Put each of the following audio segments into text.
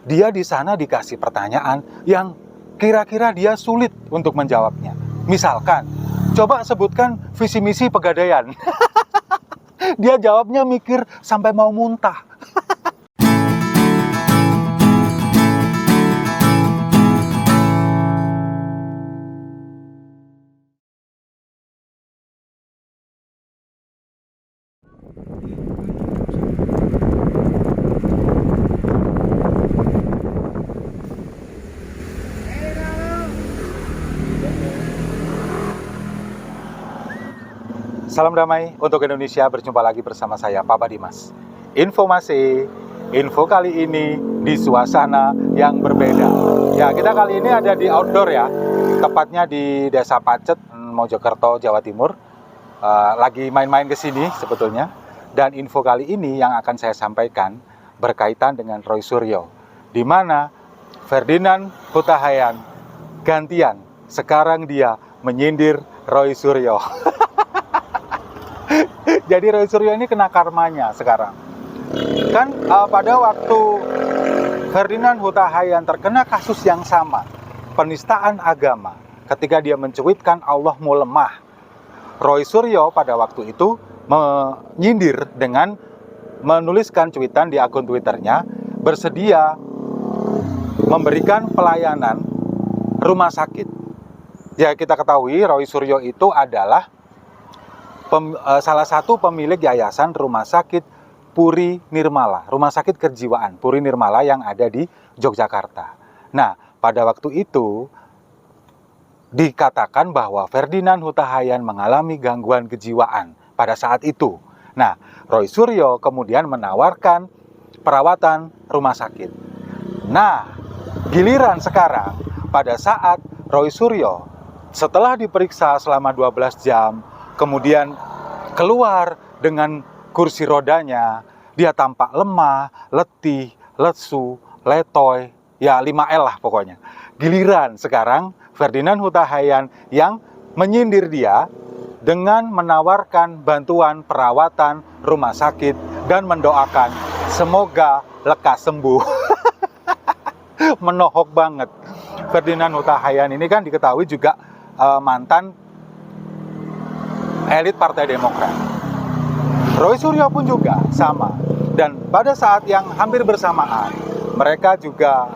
dia di sana dikasih pertanyaan yang kira-kira dia sulit untuk menjawabnya. Misalkan, coba sebutkan visi misi Pegadaian. Dia jawabnya mikir sampai mau muntah. Salam damai untuk Indonesia, berjumpa lagi bersama saya, Papa Dimas. Info kali ini di suasana yang berbeda. Ya, kita kali ini ada di outdoor ya, tepatnya di Desa Pacet, Mojokerto, Jawa Timur. Lagi main-main ke sini sebetulnya. Dan info kali ini yang akan saya sampaikan berkaitan dengan Roy Suryo, di mana Ferdinand Huta Heian gantian, sekarang dia menyindir Roy Suryo. Jadi Roy Suryo ini kena karmanya sekarang. Kan pada waktu Ferdinand Huta Heian terkena kasus yang sama, penistaan agama, ketika dia mencuitkan Allah mau lemah, Roy Suryo pada waktu itu menyindir dengan menuliskan cuitan di akun Twitternya, bersedia memberikan pelayanan rumah sakit. Ya, kita ketahui Roy Suryo itu adalah salah satu pemilik yayasan rumah sakit Puri Nirmala, rumah sakit kejiwaan Puri Nirmala yang ada di Yogyakarta. Nah, pada waktu itu dikatakan bahwa Ferdinand Huta Heian mengalami gangguan kejiwaan pada saat itu. Nah, Roy Suryo kemudian menawarkan perawatan rumah sakit. Nah, giliran sekarang pada saat Roy Suryo setelah diperiksa selama 12 jam, kemudian keluar dengan kursi rodanya, dia tampak lemah, letih, lesu, letoy, ya 5L lah pokoknya. Giliran sekarang Ferdinand Huta Heian yang menyindir dia dengan menawarkan bantuan perawatan rumah sakit dan mendoakan semoga lekas sembuh. Menohok banget. Ferdinand Huta Heian ini kan diketahui juga mantan elit Partai Demokrat. Roy Suryo pun juga sama. Dan pada saat yang hampir bersamaan, mereka juga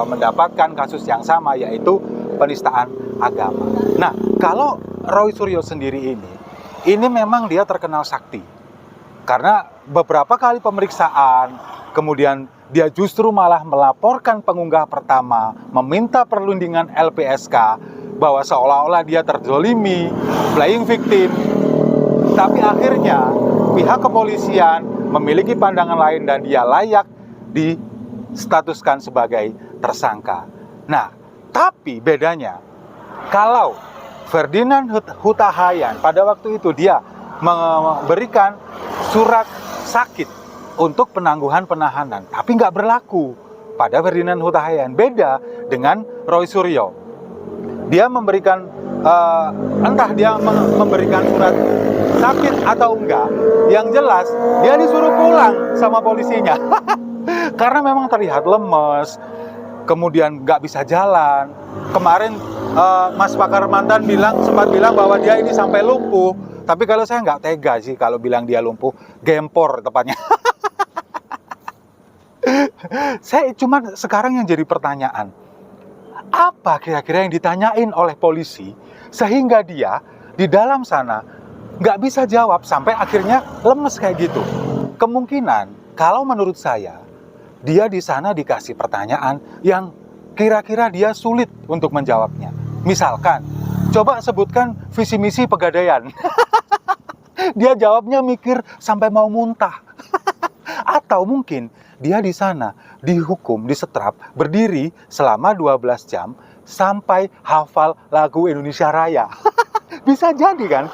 mendapatkan kasus yang sama, yaitu penistaan agama. Nah, kalau Roy Suryo sendiri ini memang dia terkenal sakti. Karena beberapa kali pemeriksaan, kemudian dia justru malah melaporkan pengunggah pertama, meminta perlindungan LPSK, bahwa seolah-olah dia terzolimi, playing victim. Tapi akhirnya pihak kepolisian memiliki pandangan lain dan dia layak distatuskan sebagai tersangka. Nah, tapi bedanya kalau Ferdinand Huta Heian pada waktu itu dia memberikan surat sakit untuk penangguhan penahanan, tapi nggak berlaku pada Ferdinand Huta Heian. Beda dengan Roy Suryo. Dia memberikan entah dia memberikan surat sakit atau enggak, yang jelas dia disuruh pulang sama polisinya. Karena memang terlihat lemes, kemudian nggak bisa jalan. Kemarin Mas Pakar Mantan sempat bilang bahwa dia ini sampai lumpuh. Tapi kalau saya nggak tega sih kalau bilang dia lumpuh, gempor tepatnya. Saya cuma sekarang yang jadi pertanyaan, apa kira-kira yang ditanyain oleh polisi sehingga dia di dalam sana nggak bisa jawab sampai akhirnya lemes kayak gitu? Kemungkinan kalau menurut saya, dia di sana dikasih pertanyaan yang kira-kira dia sulit untuk menjawabnya. Misalkan, coba sebutkan visi misi Pegadaian. Dia jawabnya mikir sampai mau muntah. Atau mungkin dia di sana dihukum, disetrap, berdiri selama 12 jam sampai hafal lagu Indonesia Raya. Bisa jadi kan?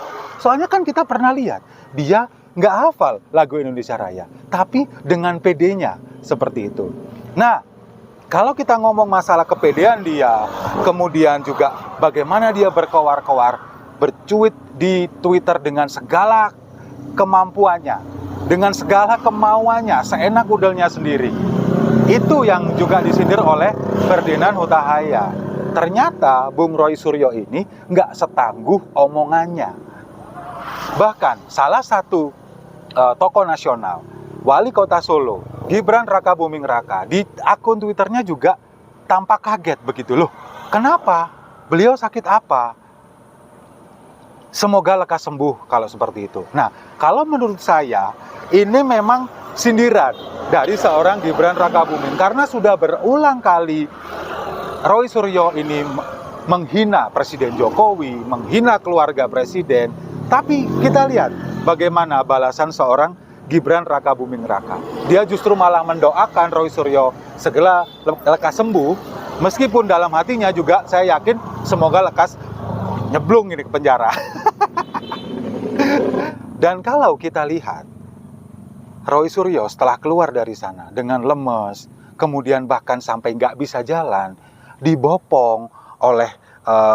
Soalnya kan kita pernah lihat, dia nggak hafal lagu Indonesia Raya, tapi dengan PD-nya seperti itu. Nah, kalau kita ngomong masalah kepedean dia, kemudian juga bagaimana dia berkoar-koar, bercuit di Twitter dengan segala kemampuannya, dengan segala kemauannya, seenak udelnya sendiri. Itu yang juga disindir oleh Ferdinand Huta Heian. Ternyata Bung Roy Suryo ini nggak setangguh omongannya. Bahkan salah satu tokoh nasional, Wali Kota Solo, Gibran Rakabuming Raka, di akun Twitternya juga tampak kaget begitu loh. Kenapa? Beliau sakit apa? Semoga lekas sembuh kalau seperti itu. Nah, kalau menurut saya ini memang sindiran dari seorang Gibran Rakabuming karena sudah berulang kali Roy Suryo ini menghina Presiden Jokowi, menghina keluarga Presiden. Tapi kita lihat bagaimana balasan seorang Gibran Rakabuming Raka. Dia justru malah mendoakan Roy Suryo segera lekas sembuh, meskipun dalam hatinya juga saya yakin semoga lekas nyeblung ini ke penjara. Dan kalau kita lihat Roy Suryo setelah keluar dari sana dengan lemes, kemudian bahkan sampai nggak bisa jalan, dibopong oleh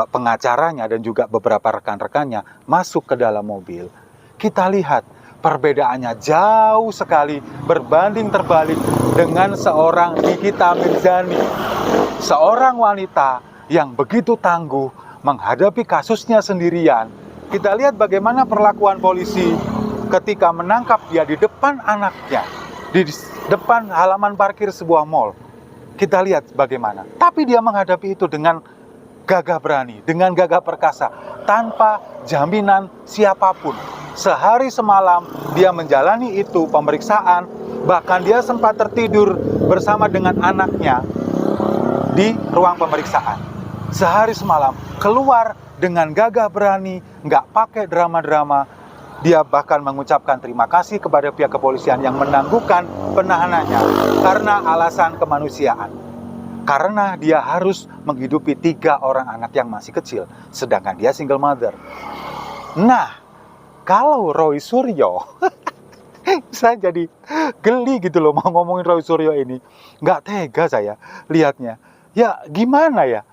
pengacaranya dan juga beberapa rekan-rekannya masuk ke dalam mobil. Kita lihat perbedaannya jauh sekali berbanding terbalik dengan seorang Nikita Mirzani, seorang wanita yang begitu tangguh menghadapi kasusnya sendirian. Kita lihat bagaimana perlakuan polisi ketika menangkap dia di depan anaknya, di depan halaman parkir sebuah mal. Kita lihat bagaimana. Tapi dia menghadapi itu dengan gagah berani, dengan gagah perkasa, tanpa jaminan siapapun. Sehari semalam dia menjalani itu pemeriksaan, bahkan dia sempat tertidur bersama dengan anaknya di ruang pemeriksaan. Sehari semalam keluar dengan gagah berani, nggak pakai drama-drama. Dia bahkan mengucapkan terima kasih kepada pihak kepolisian yang menangguhkan penahanannya karena alasan kemanusiaan. Karena dia harus menghidupi 3 orang anak yang masih kecil, sedangkan dia single mother. Nah, kalau Roy Suryo, saya jadi geli gitu loh mau ngomongin Roy Suryo ini. Nggak tega saya lihatnya. Ya gimana ya?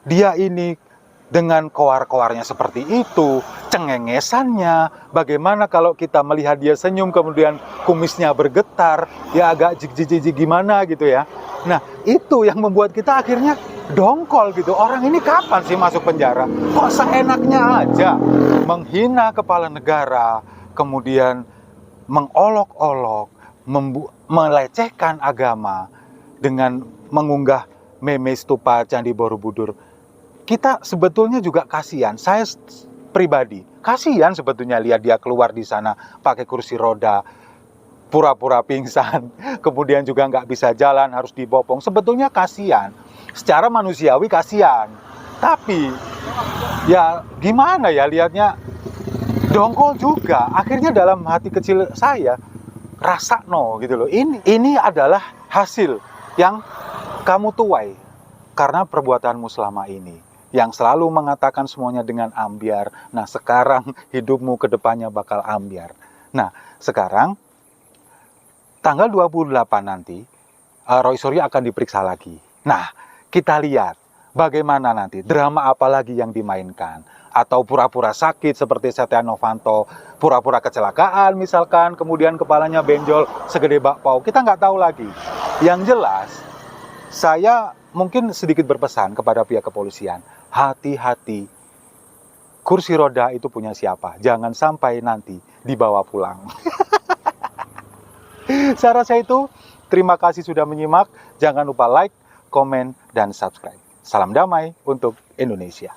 Dia ini dengan koar-koarnya seperti itu, cengengesannya, bagaimana kalau kita melihat dia senyum kemudian kumisnya bergetar, ya agak jijik-jijik gimana gitu ya. Nah, itu yang membuat kita akhirnya dongkol gitu. Orang ini kapan sih masuk penjara? Kok seenaknya aja menghina kepala negara, kemudian mengolok-olok, melecehkan agama dengan mengunggah meme stupa Candi Borobudur. Kita sebetulnya juga kasihan. Saya pribadi kasihan sebetulnya lihat dia keluar di sana pakai kursi roda, pura-pura pingsan, kemudian juga nggak bisa jalan, harus dibopong. Sebetulnya kasihan, secara manusiawi kasihan. Tapi ya gimana ya lihatnya, dongkol juga. Akhirnya dalam hati kecil saya rasa no gitu loh. Ini adalah hasil yang kamu tuai karena perbuatanmu selama ini, yang selalu mengatakan semuanya dengan ambyar. Nah, sekarang hidupmu ke depannya bakal ambyar. Nah, sekarang tanggal 28 nanti Roy Suryo akan diperiksa lagi. Nah, kita lihat bagaimana nanti, drama apa lagi yang dimainkan. Atau pura-pura sakit seperti Setia Novanto, pura-pura kecelakaan misalkan, kemudian kepalanya benjol segede bakpao. Kita nggak tahu lagi. Yang jelas, saya mungkin sedikit berpesan kepada pihak kepolisian, hati-hati, kursi roda itu punya siapa? Jangan sampai nanti dibawa pulang. Saya rasa itu, terima kasih sudah menyimak. Jangan lupa like, komen, dan subscribe. Salam damai untuk Indonesia.